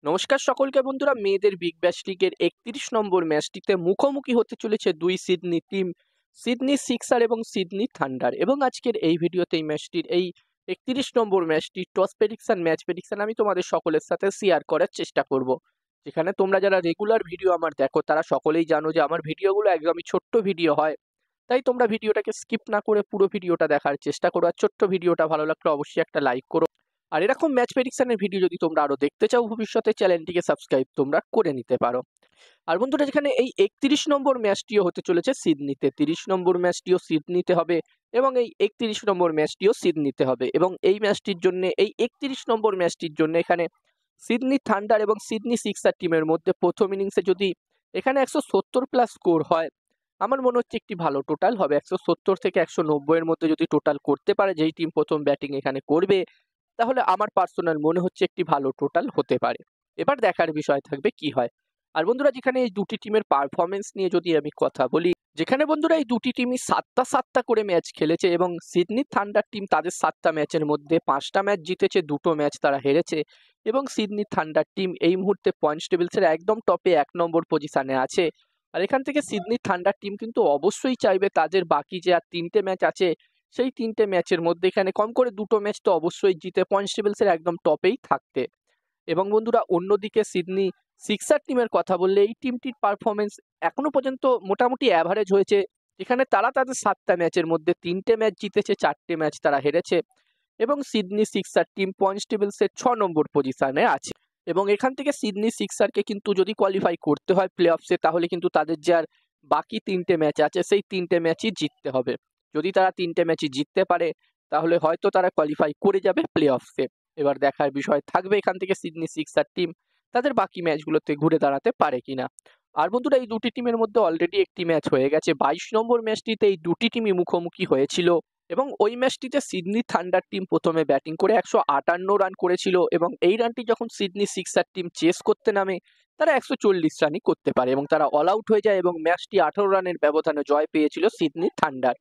নমস্কার সকলকে বন্ধুরা, মেয়েদের বিগ ব্যাশ লিগের ৩১ নম্বর ম্যাচটিতে মুখোমুখি হতে চলেছে দুই সিডনি টিম, সিডনি সিক্সার এবং সিডনি থান্ডার। এবং আজকের এই ভিডিওতে এই ম্যাচটির এই ৩১ নম্বর ম্যাচটি টস প্রেডিকশন, ম্যাচ প্রেডিকশন আমি তোমাদের সকলের সাথে শেয়ার করার চেষ্টা করব। যেখানে তোমরা যারা রেগুলার ভিডিও আমার দেখো তারা সকলেই জানো যে আমার ভিডিওগুলো একদমই ছোট্ট ভিডিও হয়। তাই তোমরা ভিডিওটাকে স্কিপ না করে পুরো ভিডিওটা দেখার চেষ্টা করো। আর ছোট্ট ভিডিওটা ভালো লাগলে অবশ্যই একটা লাইক করো। আর এরকম ম্যাচ প্রেডিকশনের ভিডিও যদি তোমরা আরো দেখতে চাও ভবিষ্যতে, চ্যানেলটিকে সাবস্ক্রাইব তোমরা করে নিতে পারো। আর বন্ধুরা, যেখানে এই ৩১ নম্বর ম্যাচটিও হতে চলেছে সিডনিতে, ৩০ নম্বর ম্যাচটিও সিডনিতে হবে এবং এই ৩১ নম্বর ম্যাচটিও সিডনিতে হবে। এবং এই ম্যাচটির জন্য, এই ৩১ নম্বর ম্যাচটির জন্য এখানে সিডনি থান্ডার এবং সিডনি সিক্সার টিমের মধ্যে প্রথম ইনিংসে যদি এখানে ১৭০ প্লাস স্কোর হয়, আমার মনে হচ্ছে একটি ভালো টোটাল হবে। ১৭০ থেকে ১৯০ এর মধ্যে যদি টোটাল করতে পারে যেই টিম প্রথম ব্যাটিং এখানে করবে, তাহলে আমার পার্সোনাল মনে হচ্ছে একটি ভালো টোটাল হতে পারে। এবার দেখার বিষয় থাকবে কি হয়। আর বন্ধুরা, যেখানে এই দুটি টিমের পারফরমেন্স নিয়ে যদি আমি কথা বলি, যেখানে বন্ধুরা এই দুটি টিমই ৭টা করে ম্যাচ খেলেছে এবং সিডনি থান্ডার টিম তাদের ৭টা ম্যাচের মধ্যে ৫টা ম্যাচ জিতেছে, ২টো ম্যাচ তারা হেরেছে। এবং সিডনি থান্ডার টিম এই মুহূর্তে পয়েন্টস টেবিলসের একদম টপে ১ নম্বর পজিশনে আছে। আর এখান থেকে সিডনি থান্ডার টিম কিন্তু অবশ্যই চাইবে তাদের বাকি যে আর ৩টে ম্যাচ আছে, সেই ৩টে ম্যাচের মধ্যে এখানে কম করে ২টো ম্যাচ তো অবশ্যই জিতে পয়েন্টস টেবিলসের একদম টপেই থাকতে। এবং বন্ধুরা, অন্যদিকে সিডনি সিক্সার টিমের কথা বললে এই টিমটির পারফরমেন্স এখনো পর্যন্ত মোটামুটি অ্যাভারেজ হয়েছে। যেখানে তারা তাদের ৭টা ম্যাচের মধ্যে ৩টে ম্যাচ জিতেছে, ৪টে ম্যাচ তারা হেরেছে। এবং সিডনি সিক্সার টিম পয়েন্টস টেবিলসের ৬ নম্বর পজিশনে আছে। এবং এখান থেকে সিডনি সিক্সারকে কিন্তু যদি কোয়ালিফাই করতে হয় প্লে অফসে, তাহলে কিন্তু তাদের যে আর বাকি ৩টে ম্যাচ আছে সেই ৩টে ম্যাচই জিততে হবে। যদি তারা ৩টে ম্যাচই জিততে পারে, তাহলে হয়তো তারা কোয়ালিফাই করে যাবে প্লে অফসে। এবার দেখার বিষয় থাকবে এখান থেকে সিডনি সিক্সার টিম তাদের বাকি ম্যাচগুলোতে ঘুরে দাঁড়াতে পারে কিনা। আর বন্ধুরা, এই দুটি টিমের মধ্যে অলরেডি একটি ম্যাচ হয়ে গেছে। ২২ নম্বর ম্যাচটিতে এই দুটি টিমই মুখোমুখি হয়েছিল এবং ওই ম্যাচটিতে সিডনি থান্ডার টিম প্রথমে ব্যাটিং করে ১৫৮ রান করেছিল এবং এই রানটি যখন সিডনি সিক্সার টিম চেস করতে নামে, তারা ১৪০ রানই করতে পারে এবং তারা অল আউট হয়ে যায় এবং ম্যাচটি ১৮ রানের ব্যবধানে জয় পেয়েছিল সিডনি থান্ডার।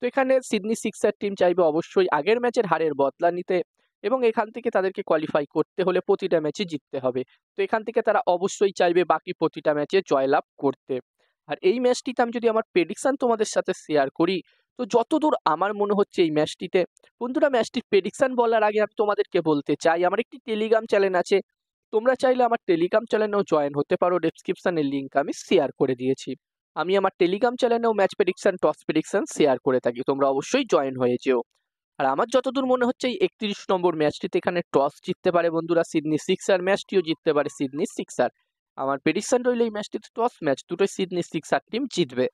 তো এখানে সিডনি সিক্সার টিম চাইবে অবশ্যই আগের ম্যাচের হারের বদলা নিতে এবং এখান থেকে তাদেরকে কোয়ালিফাই করতে হলে প্রতিটা ম্যাচে জিততে হবে। তো এখান থেকে তারা অবশ্যই চাইবে বাকি প্রতিটা ম্যাচে জয়লাভ করতে। আর এই ম্যাচটিতে আমি যদি আমার প্রেডিকশন তোমাদের সাথে শেয়ার করি, তো যতদূর আমার মনে হচ্ছে এই ম্যাচটিতে, বন্ধুরা ম্যাচটির প্রেডিকশন বলার আগে আমি তোমাদেরকে বলতে চাই আমার একটি টেলিগ্রাম চ্যানেল আছে। তোমরা চাইলে আমার টেলিগ্রাম চ্যানেলেও জয়েন হতে পারো, ডেসক্রিপশনের লিঙ্ক আমি শেয়ার করে দিয়েছি। আমি আমার টেলিগ্রাম চ্যানেলেও match prediction, toss prediction share করে থাকি, তোমরা অবশ্যই জয়েন হয়ে যেও। আর আমার যতদূর মনে হচ্ছে এই ৩১ নম্বর ম্যাচটিতে এখানে টস জিততে পারে বন্ধুরা সিডনি সিক্সার, ম্যাচটিও জিততে পারে সিডনি সিক্সার। আমার প্রেডিকশন রইল এই ম্যাচটিতে টস ম্যাচ দুটোই সিডনি সিক্সার টিম জিতবে।